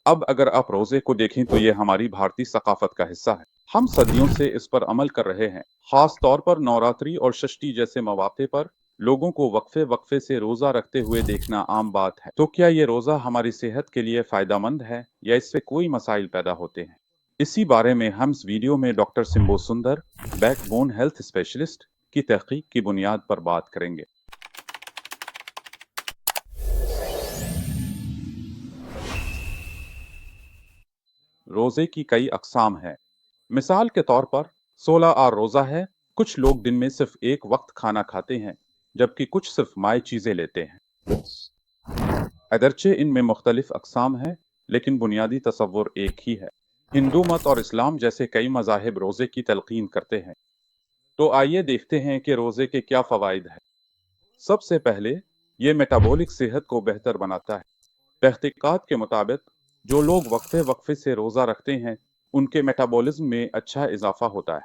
अब अगर आप रोजे को देखें तो ये हमारी भारतीय सकाफत का हिस्सा है। हम सदियों से इस पर अमल कर रहे हैं। खास तौर पर नवरात्रि और षष्ठी जैसे मौके पर लोगों को वक्फे वक्फे से रोजा रखते हुए देखना आम बात है। तो क्या ये रोजा हमारी सेहत के लिए फायदेमंद है या इससे कोई मसाइल पैदा होते हैं? इसी बारे में हम इस वीडियो में डॉक्टर सिम्बो सुंदर, बैकबोन हेल्थ स्पेशलिस्ट की तहकीक की बुनियाद पर बात करेंगे। रोजे की कई अकसाम हैं। मिसाल के तौर पर 16 आर रोजा है। कुछ लोग दिन में सिर्फ एक वक्त खाना खाते हैं, जबकि कुछ सिर्फ माई चीजें लेते हैं। अगरचे इनमें मुख्तलिफ अकसाम हैं, लेकिन बुनियादी तस्वुर एक ही है। हिंदू मत और इस्लाम जैसे कई मज़ाहिब रोजे की तलकीन करते हैं। तो आइए देखते हैं कि रोजे के क्या फ़वाइद हैं। सबसे पहले, ये मेटाबॉलिक सेहत को बेहतर बनाता है। तहकीकात के मुताबिक जो लोग वक्फे वक्फे से रोजा रखते हैं, उनके मेटाबॉलिज्म में अच्छा इजाफा होता है।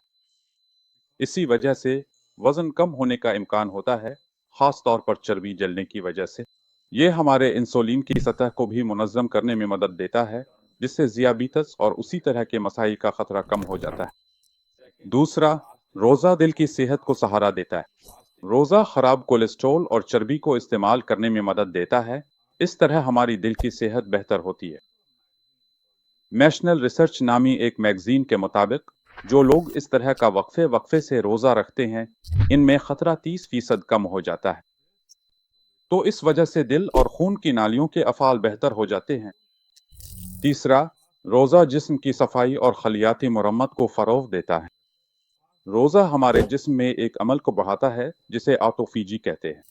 इसी वजह से वजन कम होने का इम्कान होता है, खास तौर पर चर्बी जलने की वजह से। ये हमारे इंसुलिन की सतह को भी मुनज़्ज़म करने में मदद देता है, जिससे ज़ियाबीतस और उसी तरह के मसाइल का खतरा कम हो जाता है। दूसरा, रोजा दिल की सेहत को सहारा देता है। रोजा खराब कोलेस्ट्रॉल और चर्बी को इस्तेमाल करने में मदद देता है। इस तरह हमारी दिल की सेहत बेहतर होती है। नेशनल रिसर्च नामी एक मैगजीन के मुताबिक जो लोग इस तरह का वक्फे वक्फे से रोजा रखते हैं, इनमें खतरा 30% कम हो जाता है। तो इस वजह से दिल और खून की नालियों के अफ़ाल बेहतर हो जाते हैं। तीसरा, रोजा जिस्म की सफाई और खलियाती मरम्मत को फरोग देता है। रोजा हमारे जिस्म में एक अमल को बढ़ाता है, जिसे ऑटोफेजी कहते हैं।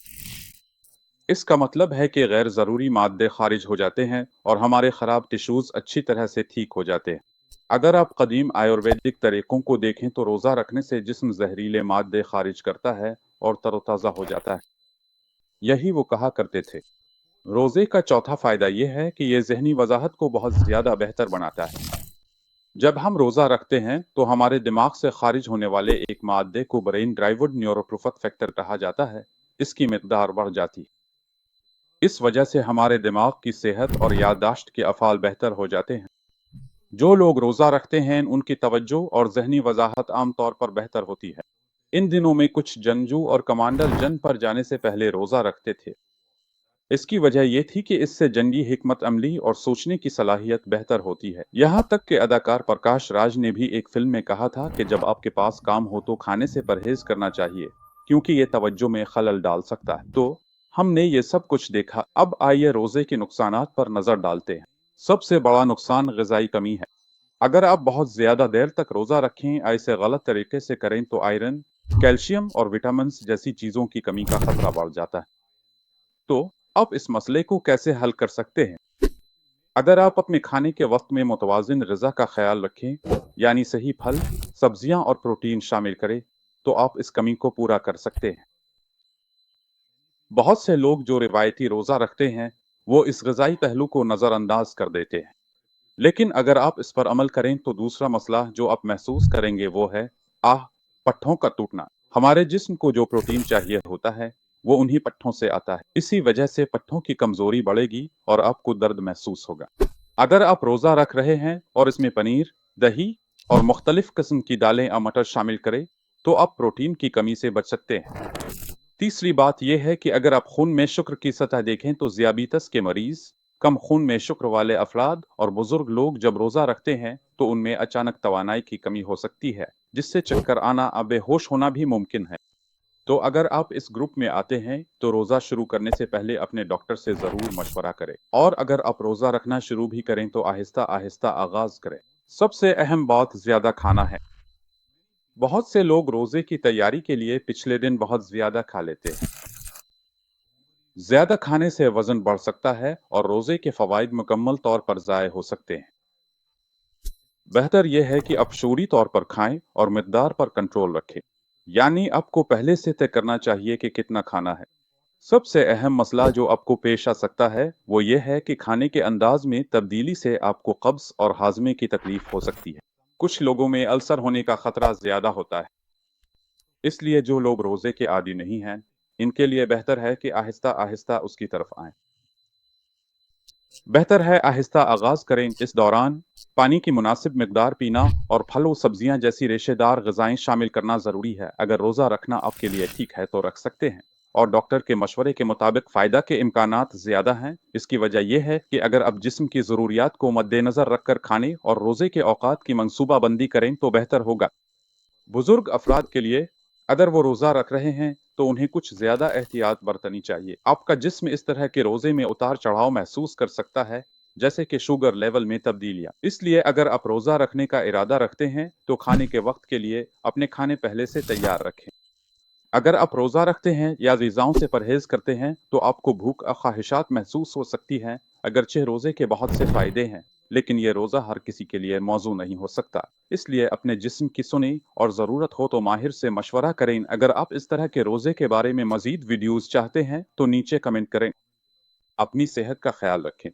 इसका मतलब है कि गैर ज़रूरी मादे खारिज हो जाते हैं और हमारे ख़राब टिश्यूज़ अच्छी तरह से ठीक हो जाते हैं। अगर आप कदीम आयुर्वेदिक तरीकों को देखें तो रोज़ा रखने से जिस्म जहरीले मादे खारिज करता है और तरोताज़ा हो जाता है। यही वो कहा करते थे। रोज़े का चौथा फ़ायदा यह है कि ये ज़हनी वजाहत को बहुत ज़्यादा बेहतर बनाता है। जब हम रोज़ा रखते हैं तो हमारे दिमाग से खारिज होने वाले एक मादे को ब्रेन ड्राइव्ड न्यूरोट्रोफिक फैक्टर कहा जाता है। इसकी मिकदार बढ़ जाती है। इस वजह से हमारे दिमाग की सेहत और याददाश्त के अफ़ाल बेहतर हो जाते हैं। जो लोग रोज़ा रखते हैं, उनकी तवज्जो और ज़हनी वजाहत आम तौर पर बेहतर होती है। इन दिनों में कुछ जंगजू और कमांडर जंग पर जाने से पहले रोज़ा रखते थे। इसकी वजह यह थी कि इससे जंगी हिकमत अमली और सोचने की सलाहियत बेहतर होती है। यहाँ तक कि अदाकार प्रकाश राज ने भी एक फिल्म में कहा था कि जब आपके पास काम हो तो खाने से परहेज करना चाहिए, क्योंकि ये तवज्जो में खलल डाल सकता है। तो हमने ये सब कुछ देखा, अब आइए रोजे के नुकसानात पर नजर डालते हैं। सबसे बड़ा नुकसान ग़िज़ाई कमी है। अगर आप बहुत ज्यादा देर तक रोजा रखें, ऐसे गलत तरीके से करें तो आयरन, कैल्शियम और विटामिन जैसी चीजों की कमी का खतरा बढ़ जाता है। तो अब इस मसले को कैसे हल कर सकते हैं? अगर आप अपने खाने के वक्त में मुतवाज़िन ग़िज़ा का ख्याल रखें, यानी सही फल, सब्जियां और प्रोटीन शामिल करें, तो आप इस कमी को पूरा कर सकते हैं। बहुत से लोग जो रिवायती रोज़ा रखते हैं, वो इस ग़िज़ाई पहलू को नज़रअंदाज कर देते हैं। लेकिन अगर आप इस पर अमल करें तो दूसरा मसला जो आप महसूस करेंगे वो है आह, पट्ठों का टूटना। हमारे जिस्म को जो प्रोटीन चाहिए होता है, वो उन्हीं पट्ठों से आता है। इसी वजह से पट्ठों की कमजोरी बढ़ेगी और आपको दर्द महसूस होगा। अगर आप रोजा रख रहे हैं और इसमें पनीर, दही और मुख्तलिफ किस्म की दालें या मटर शामिल करें, तो आप प्रोटीन की कमी से बच सकते हैं। तीसरी बात यह है कि अगर आप खून में शुक्र की सतह देखें तो ज़ियाबीतस के मरीज, कम खून में शुक्र वाले अफराद और बुजुर्ग लोग जब रोजा रखते हैं तो उनमें अचानक तवानाई की कमी हो सकती है, जिससे चक्कर आना या बेहोश होना भी मुमकिन है। तो अगर आप इस ग्रुप में आते हैं तो रोजा शुरू करने से पहले अपने डॉक्टर से जरूर मशवरा करें, और अगर आप रोजा रखना शुरू भी करें तो आहिस्ता आहिस्ता आगाज करें। सबसे अहम बात ज्यादा खाना है। बहुत से लोग रोजे की तैयारी के लिए पिछले दिन बहुत ज्यादा खा लेते हैं। ज्यादा खाने से वजन बढ़ सकता है और रोजे के फवाइद मुकम्मल तौर पर ज़ाय हो सकते हैं। बेहतर यह है कि आप शूरी तौर पर खाएं और मिकदार पर कंट्रोल रखें, यानी आपको पहले से तय करना चाहिए कि कितना खाना है। सबसे अहम मसला जो आपको पेश आ सकता है वो ये है कि खाने के अंदाज में तब्दीली से आपको कब्ज और हाजमे की तकलीफ हो सकती है। कुछ लोगों में अल्सर होने का खतरा ज्यादा होता है। इसलिए जो लोग रोजे के आदी नहीं हैं, इनके लिए बेहतर है कि आहिस्ता आहिस्ता उसकी तरफ आएं। बेहतर है आहिस्ता आगाज करें। इस दौरान पानी की मुनासिब मिकदार पीना और फल और सब्जियां जैसी रेशेदार ग़िज़ाएँ शामिल करना ज़रूरी है। अगर रोज़ा रखना आपके लिए ठीक है तो रख सकते हैं, और डॉक्टर के मशवरे के मुताबिक फ़ायदा के इम्कानात ज़्यादा हैं। इसकी वजह यह है कि अगर आप जिस्म की ज़रूरियात को मद्देनज़र रखकर खाने और रोज़े के औकात की मंसूबाबंदी करें तो बेहतर होगा। बुजुर्ग अफराद के लिए अगर वो रोज़ा रख रहे हैं तो उन्हें कुछ ज़्यादा एहतियात बरतनी चाहिए। आपका जिस्म इस तरह के रोज़े में उतार-चढ़ाव महसूस कर सकता है, जैसे कि शुगर लेवल में तब्दीलियाँ। इसलिए अगर आप रोज़ा रखने का इरादा रखते हैं, तो खाने के वक़्त के लिए अपने खाने पहले से तैयार रखें। अगर आप रोज़ा रखते हैं या ग़िज़ाओं से परहेज़ करते हैं, तो आपको भूख ख्वाहिशात महसूस हो सकती हैं। अगरचे रोज़े के बहुत से फ़ायदे हैं, लेकिन ये रोज़ा हर किसी के लिए मौज़ू नहीं हो सकता। इसलिए अपने जिस्म की सुनें और ज़रूरत हो तो माहिर से मशवरा करें। अगर आप इस तरह के रोज़े के बारे में मज़ीद वीडियोज़ चाहते हैं, तो नीचे कमेंट करें। अपनी सेहत का ख़्याल रखें।